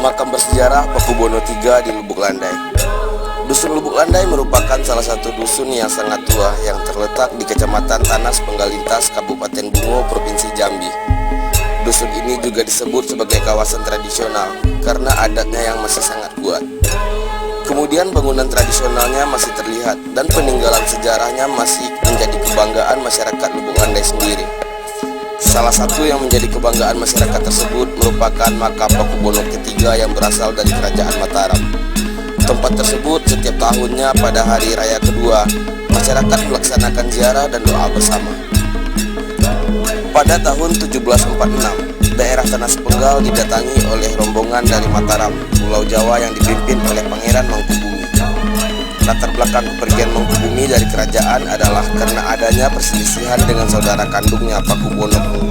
Makam bersejarah Pakubuwono III di Lubuk Landai. Dusun Lubuk Landai merupakan salah satu dusun yang sangat tua yang terletak di Kecamatan Tanas Penggalintas, Kabupaten Bungo, Provinsi Jambi. Dusun ini juga disebut sebagai kawasan tradisional karena adatnya yang masih sangat kuat. Kemudian bangunan tradisionalnya masih terlihat dan peninggalan sejarahnya masih menjadi kebanggaan masyarakat Lubuk Landai sendiri. Salah satu yang menjadi kebanggaan masyarakat tersebut merupakan makam Pakubuwono III yang berasal dari Kerajaan Mataram. Tempat tersebut setiap tahunnya pada hari raya kedua, masyarakat melaksanakan ziarah dan doa bersama. Pada tahun 1746, daerah Tanah Sepenggal didatangi oleh rombongan dari Mataram, Pulau Jawa yang dipimpin oleh Pangeran Mangkubumi. Latar belakang kepergian Mangkubumi dari kerajaan adalah karena adanya perselisihan dengan saudara kandungnya Pakubuwono II.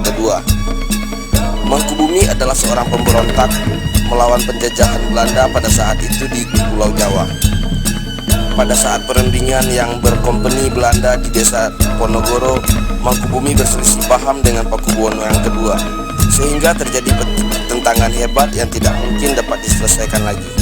Mangkubumi adalah seorang pemberontak melawan penjajahan Belanda pada saat itu di Pulau Jawa. Pada saat perundingan yang berkompeni Belanda di desa Ponorogo, Mangkubumi berselisih paham dengan Pakubuwono yang kedua, sehingga terjadi pertentangan hebat yang tidak mungkin dapat diselesaikan lagi.